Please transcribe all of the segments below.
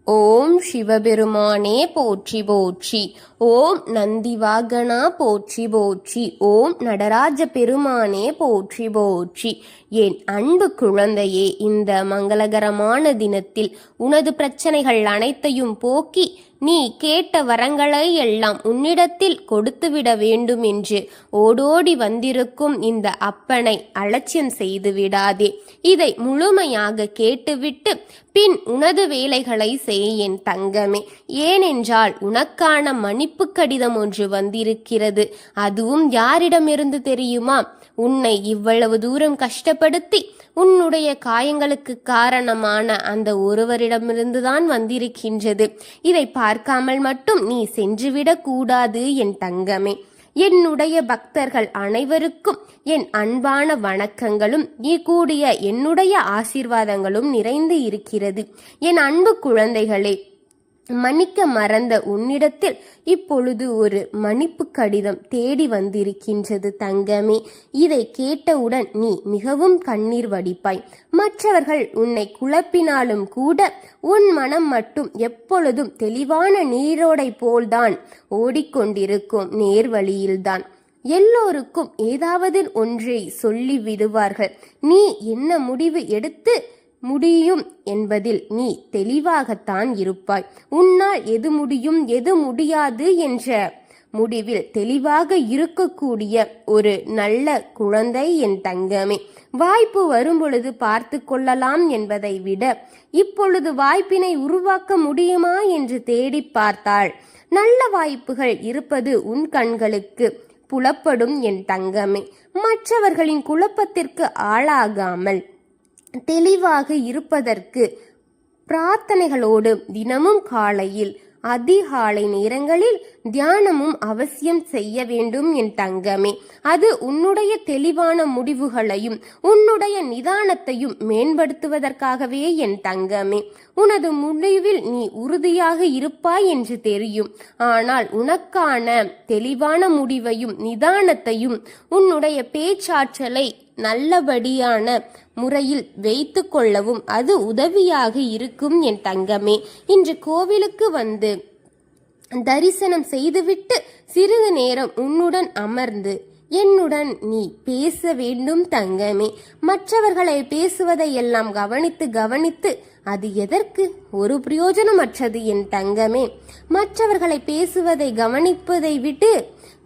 ஓம் சிவபெருமானே போற்றி போற்றி. ஓம் நந்திவாகனா போற்றி போற்றி. ஓம் நடராஜ பெருமானே போற்றி போற்றி. என் அன்பு குழந்தையே, இந்த மங்களகரமான தினத்தில் உனது பிரச்சனைகள் அனைத்தையும் போக்கி நீ கேட்ட வரங்களை எல்லாம் உன்னிடத்தில் கொடுத்துவிட வேண்டும் என்று ஓடோடி வந்திருக்கும் இந்த அப்பனை அலட்சியம் செய்து விடாதே. இதை முழுமையாக கேட்டுவிட்டு பின் உனது வேலைகளை செய் என் தங்கமே. ஏனென்றால் உனக்கான மன்னிப்பு கடிதம் ஒன்று வந்திருக்கிறது. அதுவும் யாரிடமிருந்து தெரியுமா? உன்னை இவ்வளவு தூரம் கஷ்டப்படுத்தி உன்னுடைய காயங்களுக்கு காரணமான அந்த ஒருவரிடமிருந்துதான் வந்திருக்கின்றது. இதை பார்க்காமல் மட்டும் நீ சென்றுவிடக் கூடாது என் தங்கமே. என்னுடைய பக்தர்கள் அனைவருக்கும் என் அன்பான வணக்கங்களும் கூடிய என்னுடைய ஆசீர்வாதங்களும் நிறைந்து இருக்கிறது. என் அன்பு குழந்தைகளே, மன்னிக்க மறந்த உன்னிடத்தில் இப்பொழுது ஒரு மன்னிப்பு கடிதம் தேடி வந்திருக்கின்றது தங்கமே. இதை கேட்டவுடன் நீ மிகவும் கண்ணீர் வடிப்பாய். மற்றவர்கள் உன்னை குழப்பினாலும் கூட உன் மனம் மட்டும் எப்பொழுதும் தெளிவான நீரோடை போல்தான் ஓடிக்கொண்டிருக்கும் நேர்வழியில்தான். எல்லோருக்கும் ஏதாவது ஒன்றை சொல்லி விடுவார்கள். நீ என்ன முடிவு எடுத்து முடியும் என்பதில் நீ தெளிவாகத்தான் இருப்பாய். உன்னால் எது முடியும் எது முடியாது என்ற முடிவில் தெளிவாக இருக்கக்கூடிய ஒரு நல்ல குழந்தை என் தங்கமே. வாய்ப்பு வரும்பொழுது பார்த்து கொள்ளலாம் என்பதை விட இப்பொழுது வாய்ப்பினை உருவாக்க முடியுமா என்று தேடி பார்த்தாள் நல்ல வாய்ப்புகள் இருப்பது உன் கண்களுக்கு புலப்படும் என் தங்கமே. மற்றவர்களின் குழப்பத்திற்கு ஆளாகாமல் தெளிவாக இருப்பதற்கு பிரார்த்தனைகளோடு தினமும் காலையில் அதிகாலை நேரங்களில் தியானமும் அவசியம் செய்ய வேண்டும் என் தங்கமே. அது உன்னுடைய தெளிவான முடிவுகளையும் உன்னுடைய நிதானத்தையும் மேம்படுத்துவதற்காகவே என் தங்கமே. உனது முடிவில் நீ உறுதியாக இருப்பாய் என்று தெரியும். ஆனால் உனக்கான தெளிவான முடிவையும் நிதானத்தையும் உன்னுடைய பேச்சாற்றலை நல்லபடியான முறையில் வைத்து கொள்ளவும் அது உதவியாக இருக்கும் என் தங்கமே. இன்று கோவிலுக்கு வந்து தரிசனம் செய்துவிட்டு சிறிது நேரம் உன்னுடன் அமர்ந்து என்னுடன் நீ பேச வேண்டும் தங்கமே. மற்றவர்களை பேசுவதை எல்லாம் கவனித்து அது எதற்கு? ஒரு பிரயோஜனமற்றது என் தங்கமே. மற்றவர்களை பேசுவதை கவனிப்பதை விட்டு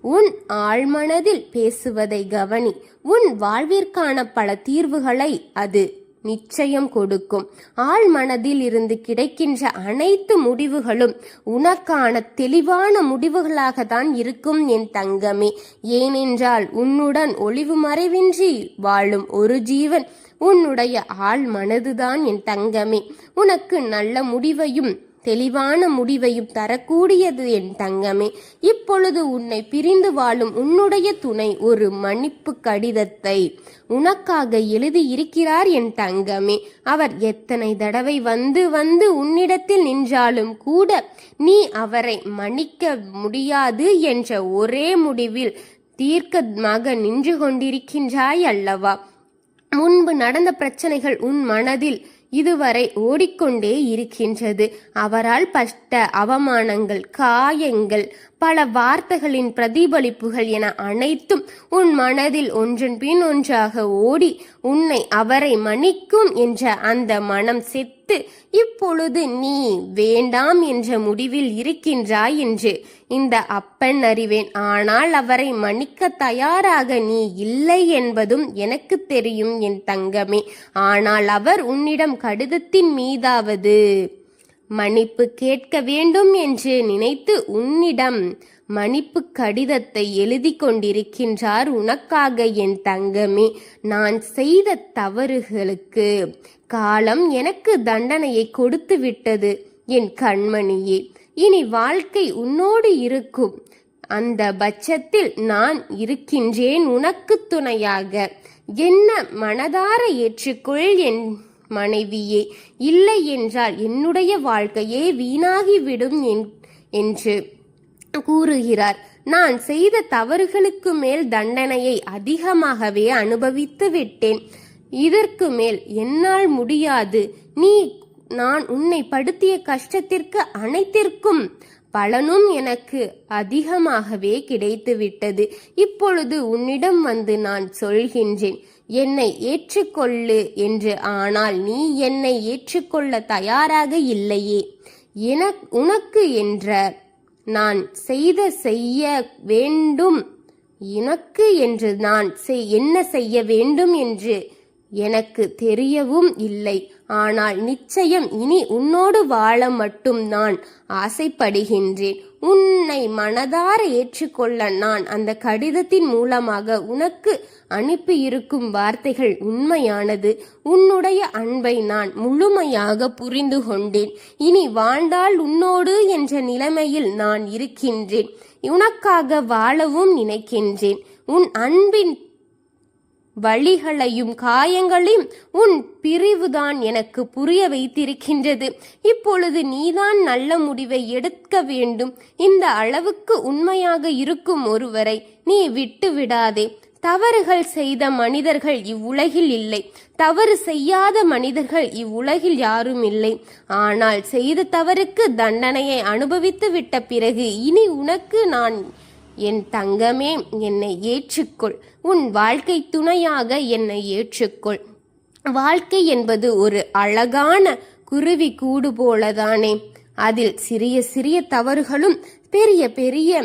உன் ஆழ்மனதில் பேசுவதை கவனி. உன் வாழ்விற்கான பல தீர்வுகளை அது நிச்சயம் கொடுக்கும். ஆழ்மனதில் இருந்து கிடைக்கின்ற அனைத்து முடிவுகளும் உனக்கான தெளிவான முடிவுகளாக தான் இருக்கும் என் தங்கமே. ஏனென்றால் உன்னுடன் ஒளிவு மறைவின்றி வாழும் ஒரு ஜீவன் உன்னுடைய ஆழ் மனதுதான் என் தங்கமே. உனக்கு நல்ல முடிவையும் தெளிவான முடிவையும் தரக்கூடியது என் தங்கமே. இப்பொழுது உன்னை பிரிந்து வாழும் உன்னுடைய துணை ஒரு மன்னிப்பு கடிதத்தை உனக்காக எழுதி இருக்கிறார் என் தங்கமே. அவர் எத்தனை தடவை வந்து உன்னிடத்தில் நின்றாலும் கூட நீ அவரை மன்னிக்க முடியாது என்ற ஒரே முடிவில் தீர்க்கமாக நின்று கொண்டிருக்கின்றாய் அல்லவா? முன்பு நடந்த பிரச்சனைகள் உன் மனதில் இதுவரை ஓடிக்கொண்டே இருக்கின்றது. அவரால் பட்ட அவமானங்கள், காயங்கள், பல வார்த்தைகளின் பிரதிபலிப்புகள் என அனைத்தும் உன் மனதில் ஒன்றன் பின் ஒன்றாக ஓடி உன்னை அவரை மன்னிக்கும் என்ற அந்த மனம் செத்து இப்பொழுது நீ வேண்டாம் என்ற முடிவில் இருக்கின்றாய் என்று இந்த அப்பன் அறிவேன். ஆனால் அவரை மன்னிக்க தயாராக நீ இல்லை என்பதும் எனக்கு தெரியும் என் தங்கமே. ஆனால் அவர் உன்னிடம் கடிதத்தின் மீதாவது மன்னிப்பு கேட்க வேண்டும் என்று நினைத்து உன்னிடம் மன்னிப்பு கடிதத்தை எழுதி கொண்டிருக்கின்றார் உனக்காக என் தங்கமே. நான் செய்த தவறுகளுக்கு காலம் எனக்கு தண்டனையை கொடுத்து விட்டது என் கண்மணியே. இனி வாழ்க்கை உன்னோடு இருக்கும். அந்த பட்சத்தில் நான் இருக்கின்றேன் உனக்கு துணையாக. என்ன மனதார ஏற்றுக்கொள் என் மனைவியே. இல்லை என்றால் என்னுடைய வாழ்க்கையே வீணாகிவிடும் என்று கூறுகிறார். நான் செய்த தவறுகளுக்கு மேல் தண்டனையை அதிகமாகவே அனுபவித்து விட்டேன். இதற்கு மேல் என்னால் முடியாது. நீ நான் உன்னை படுத்திய கஷ்டத்திற்கு அனைத்திற்கும் பலனும் எனக்கு அதிகமாகவே கிடைத்துவிட்டது. இப்பொழுது உன்னிடம் வந்து நான் சொல்கின்றேன், என்னை ஏற்றுக்கொள்ளு என்று. ஆனால் நீ என்னை ஏற்றுக்கொள்ள தயாராக இல்லையே. உனக்கு என்ற நான் செய்ய வேண்டும், எனக்கு என்று நான் என்ன செய்ய வேண்டும் என்று எனக்கு தெரியவும் இல்லை. ஆனால் நிச்சயம் இனி உன்னோடு வாழ மட்டும் நான் ஆசைப்படுகின்றேன். உன்னை மனதார ஏற்றுக்கொள்ள நான் அந்த கடிதத்தின் மூலமாக உனக்கு அனுப்பியிருக்கும் வார்த்தைகள் உண்மையானது. உன்னுடைய அன்பை நான் முழுமையாக புரிந்து கொண்டேன். இனி வாழ்ந்தால் உன்னோடு என்ற நிலைமையில் நான் இருக்கின்றேன். உனக்காக வாழவும் நினைக்கின்றேன். உன் அன்பின் வழிகளையும் காயங்களையும் உன் பிரிவுதான் எனக்கு புரிய வைத்திருக்கின்றது. இப்பொழுது நீதான் நல்ல முடிவை எடுக்க வேண்டும். இந்த அளவுக்கு உண்மையாக இருக்கும் ஒருவரை நீ விட்டு விடாதே. தவறுகள் செய்த மனிதர்கள் இவ்வுலகில் இல்லை. தவறு செய்யாத மனிதர்கள் இவ்வுலகில் யாரும் இல்லை. ஆனால் செய்த தவறுக்கு தண்டனையை அனுபவித்து விட்ட பிறகு இனி உனக்கு நான், என் தங்கமே, என்னை ஏற்றுக்கொள். உன் வாழ்க்கை துணையாக என்னை ஏற்றுக்கொள். வாழ்க்கை என்பது ஒரு அழகான குருவி கூடு போலதானே. அதில் சிறிய சிறிய தவறுகளும் பெரிய பெரிய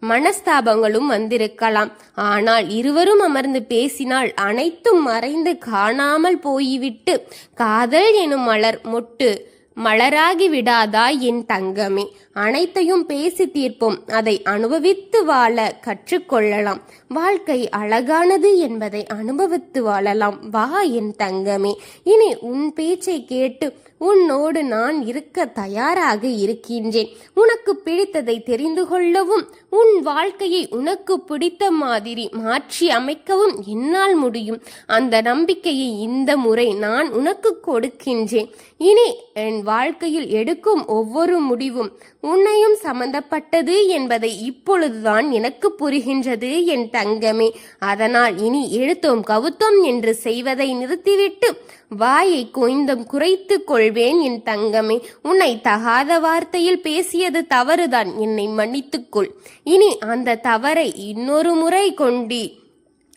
மனஸ்தாபங்களும் வந்திருக்கலாம். ஆனால் இருவரும் அமர்ந்து பேசினால் அனைத்தும் மறைந்து காணாமல் போய்விட்டு காதல் எனும் மலர் மொட்டு மலராகி விடாதா என் தங்கமே? அனைத்தையும் பேசி தீர்ப்போம். அதை அனுபவித்து வாழ கற்றுக்கொள்ளலாம். வாழ்க்கை அழகானது என்பதை அனுபவித்து வாழலாம். வா என் தங்கமே. இனி உன் பேச்சை கேட்டு உன்னோடு நான் இருக்க தயாராக இருக்கின்றேன். உனக்கு பிடித்ததை தெரிந்து கொள்ளவும் உன் வாழ்க்கையை உனக்கு பிடித்த மாதிரி மாற்றி அமைக்கவும் என்னால் முடியும். அந்த நம்பிக்கையை இந்த முறை நான் உனக்கு கொடுக்கின்றேன். இனி என் வாழ்க்கையில் எடுக்கும் ஒவ்வொரு முடிவும் உன்னையும் சம்பந்தப்பட்டது என்பதை இப்பொழுதுதான் எனக்கு புரிகின்றது என் தங்கமே. அதனால் இனி எழுத்தோம் கவுத்தோம் என்று செய்வதை நிறுத்திவிட்டு வாயை கொஞ்சம் குறைத்து கொள்வேன் என் தங்கமே. உன்னை தகாத வார்த்தையில் பேசியது தவறுதான், என்னை மன்னித்துக்கொள். இனி அந்த தவறை இன்னொரு முறை கொண்டு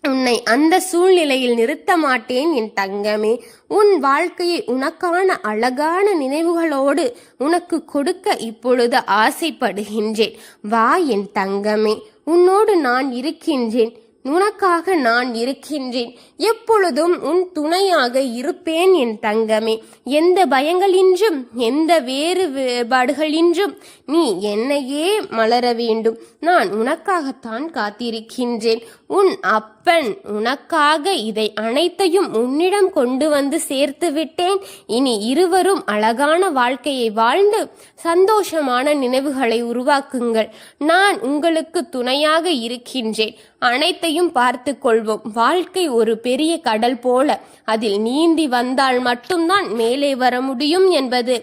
உன்னை அந்த சூழ்நிலையில் நிறுத்த மாட்டேன் என் தங்கமே. உன் வாழ்க்கையை உனக்கான அழகான நினைவுகளோடு உனக்கு கொடுக்க இப்பொழுது ஆசைப்படுகின்றேன். வா என் தங்கமே, உன்னோடு நான் இருக்கின்றேன். உனக்காக நான் இருக்கின்றேன். எப்பொழுதும் உன் துணையாக இருப்பேன் என் தங்கமே. எந்த பயங்களின்றும் எந்த வேறுபாடுகளின்றும் நீ என்னையே மலர வேண்டும். நான் உனக்காகத்தான் காத்திருக்கின்றேன். உன் அப்பன் உனக்காக இதை அனைத்தையும் உன்னிடம் கொண்டு வந்து சேர்த்து விட்டேன். இனி இருவரும் அழகான வாழ்க்கையை வாழ்ந்து சந்தோஷமான நினைவுகளை உருவாக்குங்கள். நான் உங்களுக்கு துணையாக இருக்கின்றேன். அனைத்தையும் பார்த்து கொள்வோம். வாழ்க்கை ஒரு பெரிய கடல் போல, அதில் நீந்தி வந்தால் மட்டும்தான் மேலே வர முடியும் என்பது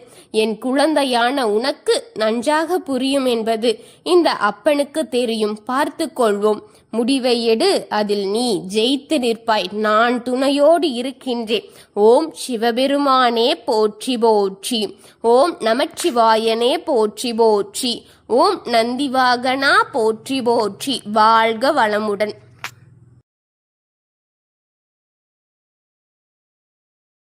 என் குழந்தையான உனக்கு நன்றாக புரியும் என்பது இந்த அப்பனுக்கு தெரியும். பார்த்து கொள்வோம். முடிவை எடு, அதில் நீ ஜெயித்து நிற்பாய். நான் துணையோடு இருக்கின்றேன். ஓம் சிவபெருமானே போற்றி போற்றி. ஓம் நமச்சிவாயனே போற்றி போற்றி. ஓம் நந்திவாகனா போற்றி போற்றி. வாழ்க வளமுடன்.